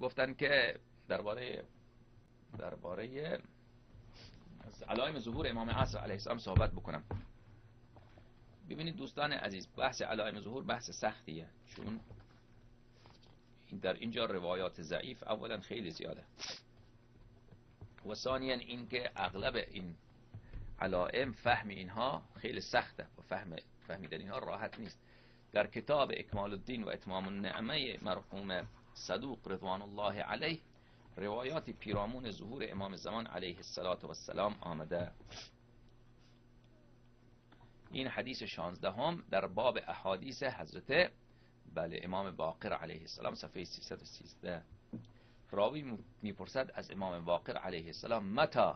گفتن که درباره از علائم ظهور امام عصر علیه السلام صحبت بکنم. ببینید دوستان عزیز، بحث علائم ظهور بحث سختیه، چون در اینجا روایات ضعیف اولا خیلی زیاده و ثانیا این که اغلب این علائم فهم اینها خیلی سخته و فهمیدن اینها راحت نیست. در کتاب اکمال الدین و اتمام النعمه مرحوم صدوق رضوان الله علیه روایات پیرامون ظهور امام زمان علیه السلام آمده. این حدیث 16 در باب احادیث حضرت امام باقر علیه السلام صفحه 313. راوی میپرسد از امام باقر علیه السلام متى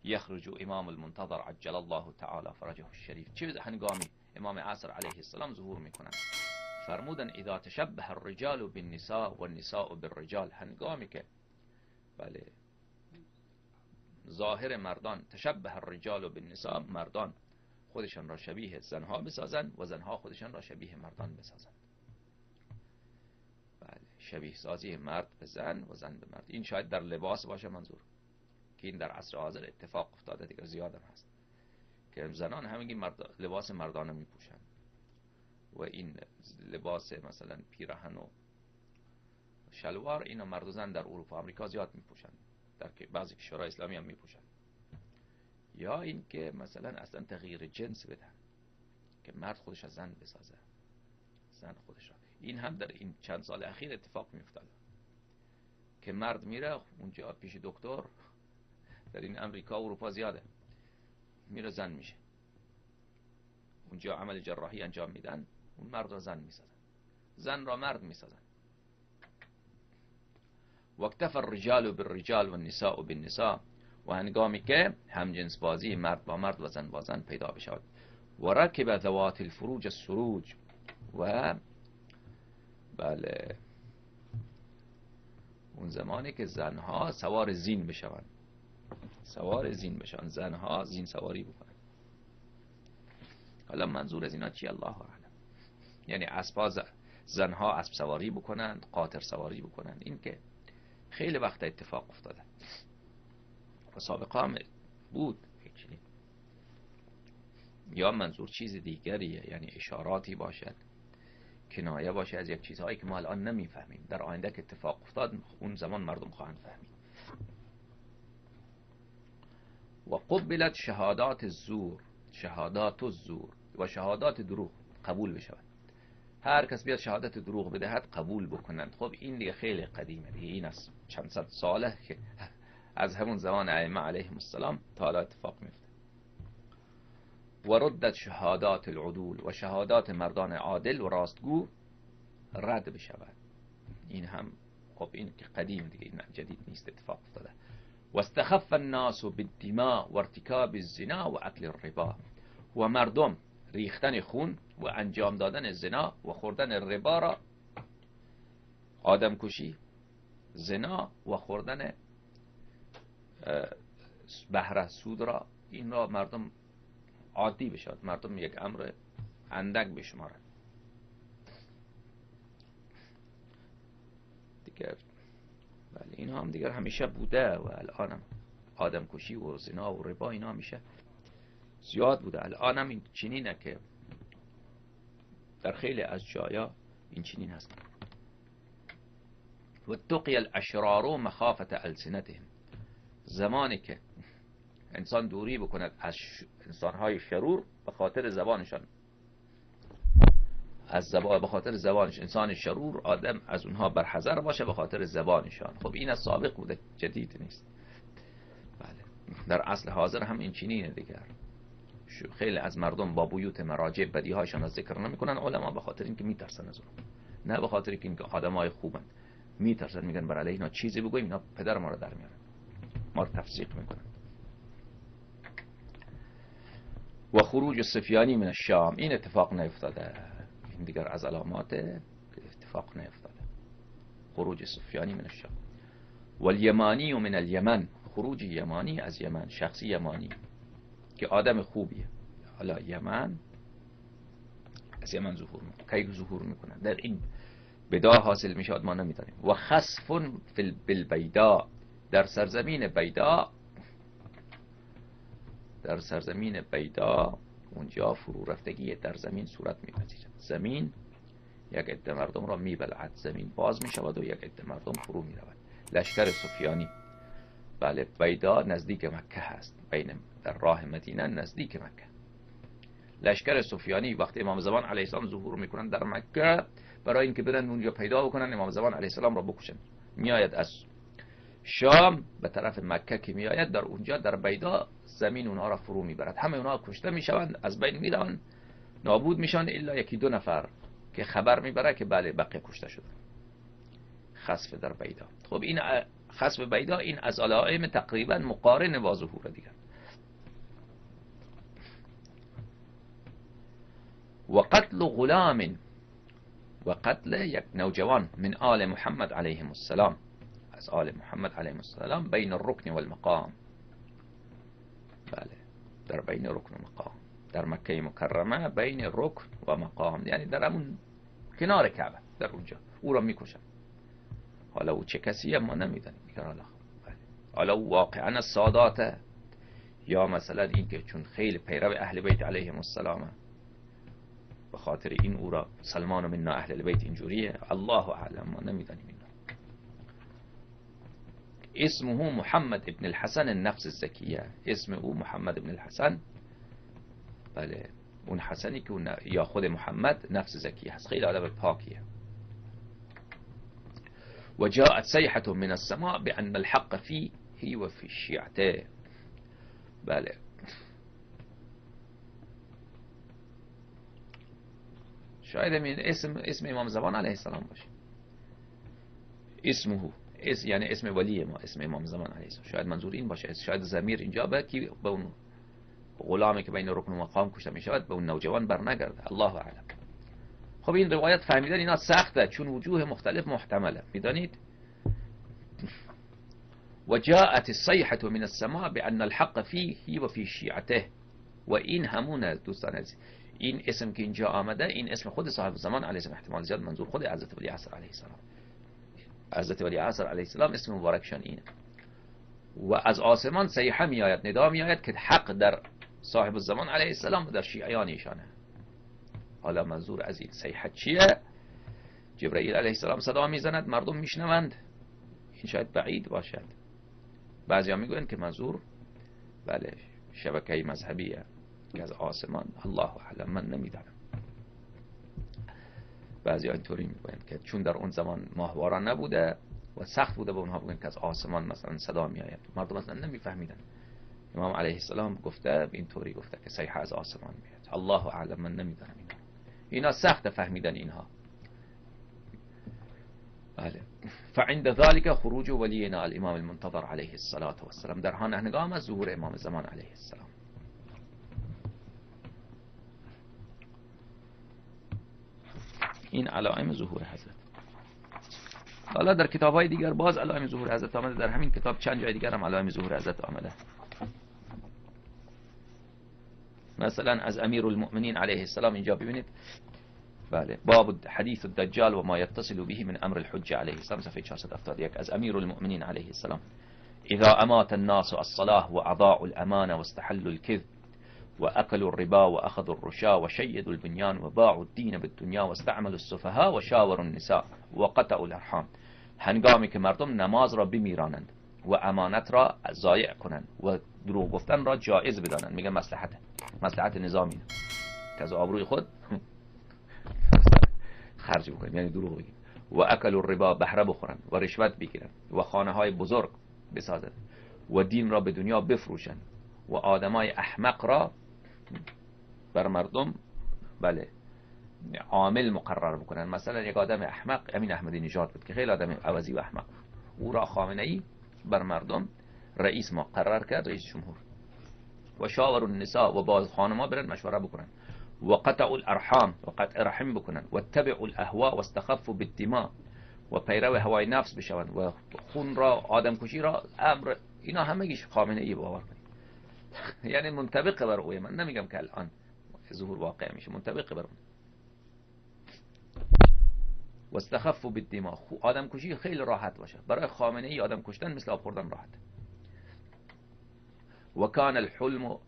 یخرج امام المنتظر عجل الله تعالی فرجه الشریف، چه هنگامی امام عصر علیه السلام ظهور میکنند؟ فرمودن اذا تشبه الرجال بالنساء والنساء بالرجال، هنگامی که ظاهر مردان تشبه الرجال بالنساء، مردان خودشان را شبیه زنها بسازند و زنها خودشان را شبیه مردان بسازند. شبیه سازی مرد به زن و زن به مرد. این شاید در لباس باشه منظور، که این در عصر حاضر اتفاق افتاده دیگر، زیادم هست که زنان همگی لباس مردانه می پوشند و این لباس مثلا پیراهن و شلوار اینا مرد و زن در اروپا و آمریکا زیاد می پوشند، در بعضی کشورهای اسلامی هم می پوشند. یا این که مثلا اصلا تغییر جنس بدن که مرد خودش از زن بسازه، زن خودش را. این هم در این چند سال اخیر اتفاق می افتاده که مرد میره اونجا پیش دکتر، در این امریکا و اروپا زیاده، میره زن میشه، اونجا عمل جراحی انجام میدن، اون مرد را زن میسازن، زن را مرد میسازن. واکتفى الرجال بالرجال والنساء بالنساء، و هنگامی که همجنس بازی مرد با مرد و زن با زن پیدا بشود. و رکب ذوات الفروج السروج، و اون زمانی که زنها سوار زین بشوند، زنها زین سواری بکنن. حالا منظور از اینا چی الله اعلم، یعنی زنها اسب سواری بکنند، قاطر سواری بکنند. این که خیلی وقت اتفاق افتاده و سابقا هم بود. یا منظور چیز دیگریه، یعنی اشاراتی باشد، کنایه باشه از یک چیزهایی که ما الان نمیفهمیم، در آینده که اتفاق افتاد اون زمان مردم خواهند فهمید. و قبلت شهادات الزور و شهادات دروغ قبول بشود. هر کس بیاد شهادت دروغ بدهد قبول بکنند. خب این دیگه خیلی قدیمه دیگه، این از چند صد ساله که از همون زمان ائمه علیهم السلام تا حالا اتفاق میفته. و ردت شهادات العدول، و شهادات مردان عادل و راستگو رد بشود. این هم خب این که قدیم دیگه، این جدید نیست، اتفاق افتاده. و استخف الناس بالدماء و ارتکاب الزنا و اکل الربا، و مردم ریختن خون و انجام دادن زنا و خوردن ربا را، آدم کشی، زنا و خوردن بهره سود را، این را مردم عادی بشود، مردم یک امر اندک بشمارند دیگر. بله این هم دیگر همیشه بوده و الان هم آدم کشی و زنا و ربا اینا همیشه زیاد بوده. الان هم این چنینه که در خیلی از جایا این چنین هست. و تقی الاشرار مخافت السنتهم، زمانی که انسان دوری بکند از انسانهای شرور به خاطر زبانشان، به خاطر زبانش، انسان شرور آدم از اونها برحذر باشه به خاطر زبانشان. خب این از سابق بوده، جدید نیست. بله در اصل حاضر هم این چنینه دیگر. خیلی از مردم با بیوت مراجع بدیهایشان را ذکر نمیکنن علما، به خاطر اینکه میترسن از اون، نه به خاطر اینکه آدمای خوبن. میترسن، میگن برای علیه اینا چیزی بگویم اینا پدر ما رو در میارن، ما رو تفسیق میکنن. و خروج سفیانی من الشام، این اتفاق نیفتاده، این دیگر از علامات اتفاق نیفتاده. خروج سفیانی من الشام. و الیمانی من الیمن، خروج یمانی از یمن، شخصی یمانی که آدم خوبیه. حالا یمن از یمن ظهور میکنه. کی ظهور میکنه؟ در این بدا حاصل میشد ما نمیدانیم. و خسف فی بالبیداء، در سرزمین بیدا، در سرزمین بیدا اونجا فرو رفتگی در زمین صورت میپذیرد. زمین یک عده مردم را میبلعد، زمین باز میشود و یک عده مردم فرو میرود. لشکر سفیانی، بله، بیدا نزدیک مکه هست، بین در راه مدینه نزدیک مکه. لشکر سفیانی وقتی امام زمان علیه السلام ظهور میکنن در مکه، برای اینکه برن اونجا پیدا بکنن امام زمان علیه السلام را بکشن، میآید از شام به طرف مکه که میآید، در اونجا در بیدا زمین اونها را فرو میبرد. همه اونها کشته میشوند، از بین میروند، نابود میشن، الا یکی دو نفر که خبر میبره که بله بقیه کشته شد. خسف در بیدا. خب این خسف بیدا این از علائم تقریبا مقارن با ظهور دیگر. و قتل غلام، و قتل یک نوجوان من آل محمد علیه السلام، از آل محمد علیه السلام، بین الرکن و المقام، بله، در بین رکن و مقام، در مکه مکرمه بین رکن و مقام، یعنی در همون کنار کعبه، در اونجا او را میکشن. حالا او چه کسیه ما نمیدانیم. حالا واقعا السادات، یا مثلا این که چون خیلی پیرو اهل بیت علیهم السلام به خاطر این او را سلمان و منا اهل البیت اینجوریه، الله اعلم، ما نمیدانیم. این اسمه محمد ابن الحسن النفس الزکیه، اسم او محمد ابن الحسن، بله، اون حسنی که اون یا خود محمد نفس زکیه هست، خیلی آدم پاکیه. و جاءت صیحة من السماء بأن الحق فيه و فی شیعته، بله، شاید این اسم امام زمان علیه السلام باشه. اسمه یعنی اسم ولی ما، اسم امام زمان علیه السلام، شاید منظور این باشه. شاید ضمیر اینجا به که به اون غلامی که بین رکن و مقام کشته می شود به اون نوجوان برنگرده، الله اعلم. خب این روایت فهمیدن اینا سخته، چون وجوه مختلف محتمله، میدانید. و جاءت الصیحة من السماء بأن الحق فيه و فی شیعته، و این همونه دوستان عزیز. این اسم که اینجا آمده، این اسم خود صاحب زمان علیه السلام، احتمال زیاد منظور خود حضرت ولی عصر علیه السلام. حضرت ولی عصر علیه السلام اسم مبارکشان اینه. و از آسمان صیحه می آید، ندا می آید که حق در صاحب الزمان علیه السلام و در شیعیان ایشانه. حالا منظور از این صیحه چیه؟ جبرئیل علیه السلام صدا میزند، مردم میشنوند، این شاید بعید باشد. بعضیا میگوین که منظور بله شبکه مذهبیه که از آسمان، الله اعلم، من نمیدانم. بعضیا اینطوری میگوین که چون در اون زمان ماهواره نبوده و سخت بوده به اونها بگن که از آسمان مثلا صدا میآید، مردم اصلا نمیفهمیدن. امام علیه السلام گفته، اینطوری گفته که صیحه از آسمان میاد، الله اعلم، من نمیدانم. اینا سخت فهمیدن اینها. بله. فعند ذلك خروج ولينا الامام المنتظر علیه السلام، در ها هنگام از ظهور امام زمان علیه السلام. این علائم ظهور حضرت. حالا در کتاب‌های دیگر باز علائم ظهور حضرت آمده، در همین کتاب چند جای دیگر هم علائم ظهور حضرت آمده. مثلا از امیر المؤمنین علیه السلام اینجا ببینید، بله، باب حدیث الدجال و ما يتصل به من امر الحجه علیه السلام، صفحه 471. از امیر المؤمنین علیه السلام: اذا امات الناس الصلاه و اضاعوا الامانه واستحلوا الكذب وأكلوا الربا وأخذوا الرشا وشيدوا البنيان وباعوا الدين بالدنيا واستعملوا السفهاء وشاوروا النساء وقطعوا الأرحام. هنگامی که مردم نماز را بمیرانند و امانت را ضایع کنند و دروغ گفتن را جایز بدانند، میگه مصلحت نظامی که از آبروی خود خرج بکنند، یعنی دروغ بگن. و اکلوا الربا، بهره بخورند و رشوت بگیرند و خانه های بزرگ بسازند و دین را به دنیا بفروشند و آدمای احمق را بر مردم بله عامل مقرر بکنن. مثلا یک آدم احمق امین احمدی نژاد بود که خیلی آدم عوضی و احمق، او را خامنه ای بر مردم رئیس مقرر کرد، رئیس جمهور. و شاور النساء، و باز خانما برن مشوره بکنن. و قطع الارحام، و قطع رحم بکنن. و تبع الاهواء و استخفوا بالدماء، و پیرو هوای نفس بشوند و خون را، آدم کشی را امر. اینا همگیش خامنه ای باور کنید. یعنی منطبق بر اوه، من نمیگم که الان ظهور واقع میشه، منطبق بر اون. و استخفوا بالدماء، آدم کشی خیلی راحت باشه. برای خامنه ای آدم کشتن مثل آب خوردن راحت. و کان الحلم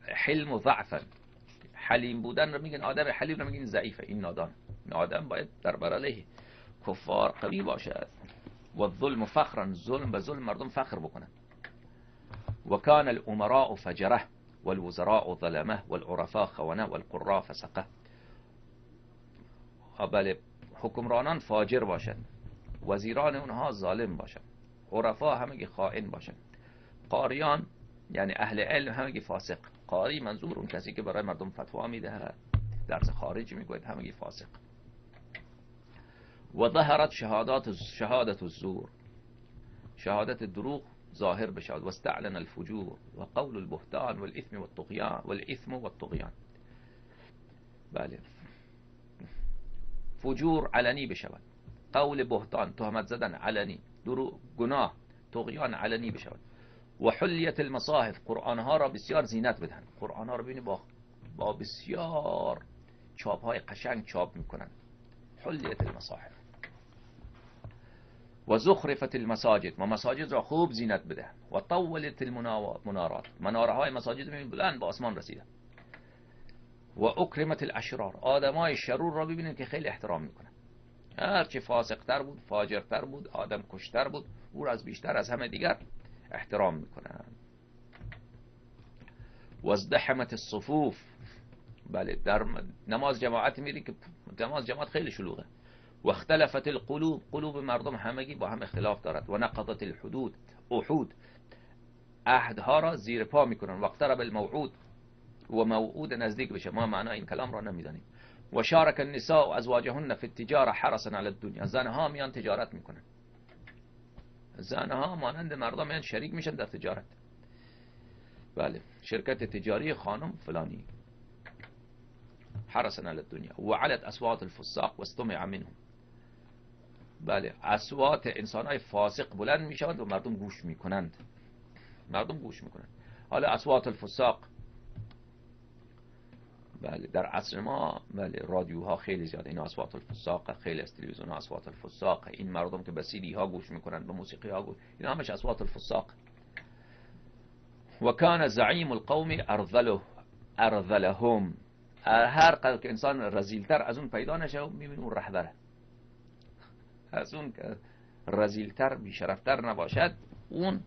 حلم ضعفا، حلیم بودن رو میگن، آدم حلیم رو میگن ضعیفه، این نادان. این آدم باید در برابر کفار قوی باشد. و الظلم فخرا، ظلم به ظلم مردم فخر بکنن. و کان الامراء فجره والوزراء ظلمه والعرفاء خونه والقراء فسقه. بله، حکمرانان فاجر باشند، وزیران اونها ظالم باشند، عرفا همگی خائن باشند، قاریان یعنی اهل علم همگی فاسق. قاری منظور اون کسی که برای مردم فتوا میده، درس خارجی میگوید، همگی فاسق. و ظهرت شهادت الزور، شهادت دروغ ظاهر بشود. و استعلن الفجور و قول البهتان والاثم والطغیان. بله، فجور علنی بشود، قول بهتان تهمت زدن علنی، دروغ گناه، طغیان علنی بشود. و حلیت المصاحف، قرآن ها را بسیار زینت بدن. قرآن ها را ببینید با بسیار چاپ های قشنگ چاپ میکنن. حلیت المصاحف. و زخرفت المساجد، و مساجد را خوب زینت بده. و طولت المنارات، مناره های مساجد ببینید بلند به آسمان رسیده. و اکرمت الاشرار، آدمای شرور را ببینید که خیلی احترام میکنن. هرچی فاسقتر بود، فاجرتر بود، آدم کشتر بود، او را از بیشتر از همه دیگر احترام میکنن. و ازدحمت الصفوف، بله، در نماز جماعت میری که نماز جماعت خیلی شلوغه. و اختلفت القلوب، قلوب مردم همگی با هم اختلاف دارد. و نقضت الحدود، احود، عهدها را زیر پا میکنن. و اقترب الموعود، و موعود نزدیک بشه. ما معنای این کلام را نمیدانیم. و شارک النساء ازواجهن فی التجاره حرصا علی الدنیا، زنها میان تجارت میکنن. زنها مانند مردم میان شریک میشن در تجارت. بله، شرکت تجاری خانم فلانی. حرصا علی الدنیا. و علت اصوات الفساق و استمع منهم، بله، اصوات انسانهای فاسق بلند میشوند و مردم گوش میکنند. مردم گوش میکنند. حالا اصوات الفساق، بله، در عصر ما بله رادیوها خیلی زیاده، این اصوات الفساق، خیلی از تلویزیون ها اصوات الفساق، این مردم که به سیدی ها گوش میکنند، به موسیقی ها گوش، این همش اصوات الفساق. و کان زعیم القوم ارذلهم، هر قدر که انسان رذیلتر از اون پیدا نشه میبینی اون رهبره، از اون که رذیلتر بیشرفتر نباشد اون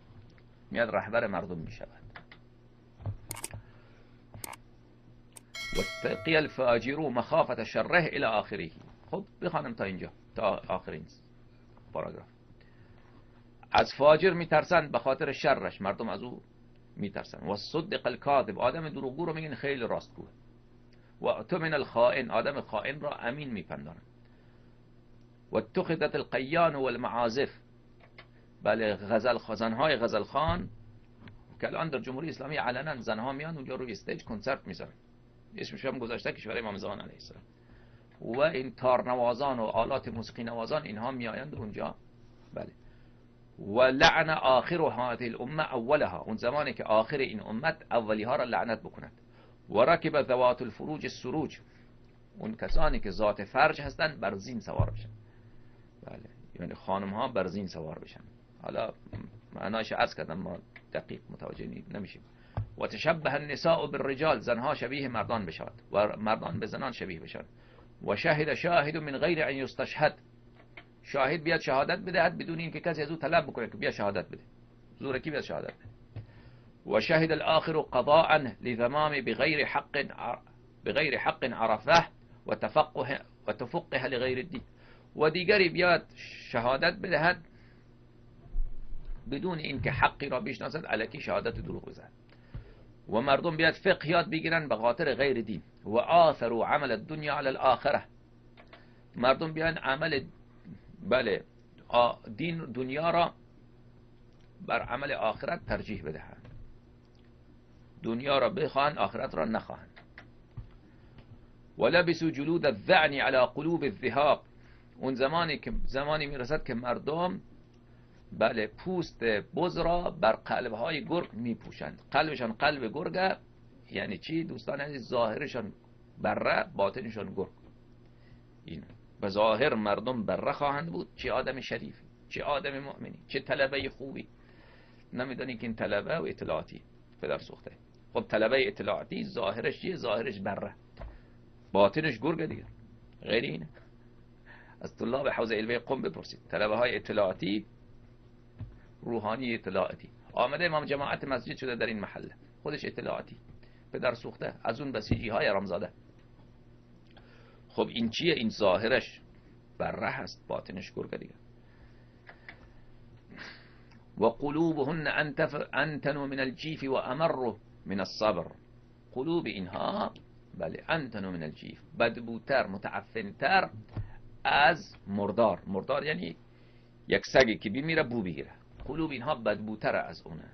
میاد رهبر مردم میشود. و تقی الفاجر مخافت شره الى آخره. خب بخوانم تا اینجا، تا آخرین پاراگراف. از فاجر میترسن به خاطر شرش، مردم از او میترسن. و صدق الکاذب، آدم دروغگو رو میگن خیلی راستگوه. و اؤتمن الخائن، آدم خائن را امین میپندارن. و اتخذت القیان والمعازف، بله، زنهای غزل خان که الان در جمهوری اسلامی علنا زنها میان اونجا روی استیج کنسرت میذارن، اسمش هم گذاشته کشور امام زمان علیه السلام. و این تارنوازان و آلات موسیقی نوازان اینها میآیند اونجا. بله. و لعن آخر هذه الامه اولها، اون زمانی که آخر این امت اولیها را لعنت بکند. و رکب ذوات الفروج السروج، اون کسانی که ذات فرج هستند بر زین سوار بشن. بله، یعنی خانم ها بر زین سوار بشن. حالا معناش عرض کردم، ما دقیق متوجه نمیشیم. و تشبه النساء بالرجال، زنها شبیه مردان بشود و مردان به زنان شبیه بشن. و شهد شاهد من غیر ان یستشهد، شاهد بیاد شهادت بدهد بدون اینکه کسی از او طلب بکنه که بیا شهادت بده، زورکی بیاد شهادت بده. و شهد الاخر قضاء لذمام بغیر حق عرفه و تفقه لغیر الدین، و دیگری بیاد شهادت بدهد بدون اینکه حقی را بشناسد، الکی شهادت دروغ بزنه. و مردم بیاد فقه یاد بگیرن به خاطر غیر دین. و آثروا عمل الدنیا علی الاخره، مردم بیان عمل، بله، دنیا را بر عمل آخرت ترجیح بدهند. دنیا را بخواهند، آخرت را نخواهند. و لبسوا جلود الذعن علی قلوب الذهاب، اون زمانی میرسد که مردم، بله، پوست بز را بر قلبهای گرگ میپوشند. قلبشان قلب گرگه، یعنی چی دوستان عزیز؟ ظاهرشان بره، باطنشان گرگ. این به ظاهر مردم بره خواهند بود. چه آدم شریفی، چه آدم مؤمنی، چه طلبه خوبی. نمیدونی که این طلبه و اطلاعاتی پدر سوخته. خب طلبه اطلاعاتی ظاهرش چیه؟ ظاهرش بره، باطنش گرگه دیگه، غیر اینه. از طلاب حوزه علمی قم بپرسید، طلبه های اطلاعاتی، روحانی اطلاعاتی. آمده امام جماعت مسجد شده در این محله، خودش اطلاعاتی پدر سوخته، از اون بسیجی های رمزاده. خب این چیه؟ این ظاهرش بره هست، باطنش گرگه دیگه. و قلوبهن انتن من الجیف و امر من الصبر. قلوب اینها بله انتن من الجیف، بدبوتر، متعفنتر از مردار. مردار یعنی یک سگی که بیمیره بو بگیره. قلوب اینها بدبوتر از اونه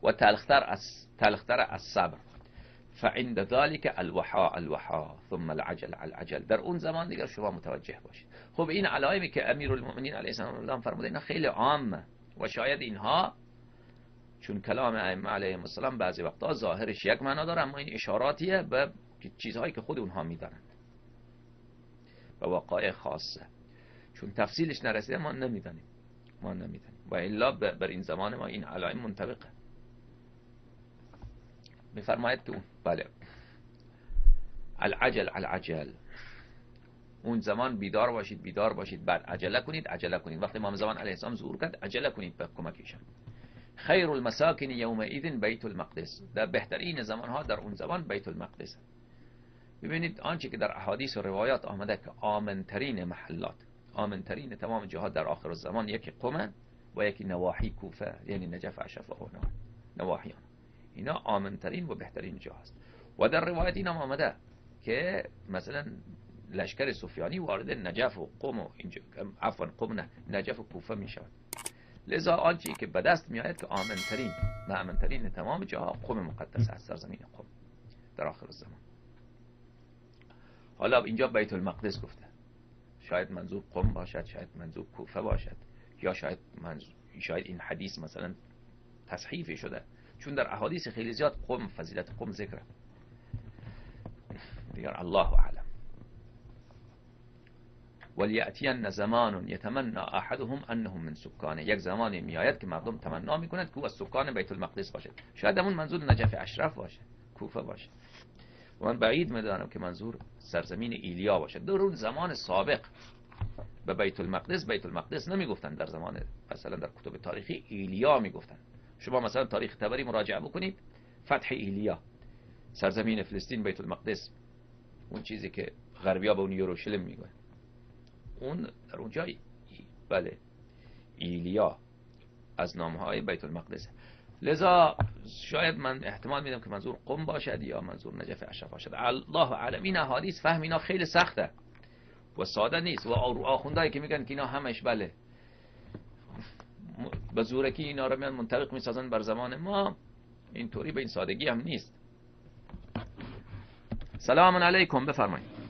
و تلختر از صبر. فعند ذلك الوحا ثم العجل. در اون زمان دیگر شما متوجه باشید. خب این علائمی که امیرالمؤمنین علیه السلام فرموده اینا خیلی عامه و شاید اینها چون کلام ائمه علیهم السلام بعضی وقتا ظاهرش یک معنا داره، اما این اشاراتیه به چیزهایی که خود اونها میدانند و وقایع خاصه. چون تفصیلش نرسیده ما نمیدانیم و الا بر این زمان ما این علائم منطبقه. میفرماید که بله العجل اون زمان بیدار باشید بعد عجله کنید. وقتی امام زمان علیه السلام ظهور کرد عجله کنید به کمکشان. خیر المساکن یومئذ بیت المقدس، در بهترین زمانها در اون زمان بیت المقدس. ببینید آنچه که در احادیث و روایات آمده که آمنترین محلات، آمنترین تمام جهات در آخر الزمان، یکی قم و یکی نواحی کوفه، یعنی نجف، اشرف و نواحیان، اینا آمنترین و بهترین جا هست. و در روایت اینا آمده که مثلا لشکر سفیانی وارد نجف و قم و اینجا، عفوا قم نه، نجف و کوفه می شود. لذا آنچه که به دست می آید که آمنترین و آمنترین تمام جاها قم مقدس است، سرزمین قم در آخر الزمان. حالا اینجا بیت المقدس گفته، شاید منظور قم باشد، شاید منظور کوفه باشد، یا شاید این حدیث مثلا تصحیف شده، چون در احادیث خیلی زیاد قم، فضیلت قم ذکره دیگر. الله اعلم. ولیأتین زمان یتمنى احدهم انهم من سکانه، یک زمانی میآید که مردم تمنا میکنند که او از سکان بیت المقدس باشد. شاید همون منظور نجف اشرف باشه، کوفه باشه. و من بعید میدانم که منظور سرزمین ایلیا باشد. در اون زمان سابق به بیت المقدس نمیگفتن، در زمان مثلا در کتب تاریخی ایلیا میگفتن. شما مثلا تاریخ تبری مراجعه بکنید، فتح ایلیا، سرزمین فلسطین، بیت المقدس، اون چیزی که غربیا به اون یروشلم میگن، اون در اونجا بله ایلیا از نامهای بیت المقدس. لذا شاید من احتمال میدم که منظور قم باشد یا منظور نجف اشرف باشد. الله اعلم. این احادیث فهم اینا خیلی سخته و ساده نیست و آخوندایی که میگن که اینا همش بله به زورکی اینا رو میان منطبق میسازن بر زمان ما، اینطوری به این سادگی هم نیست. سلام علیکم، بفرمایید.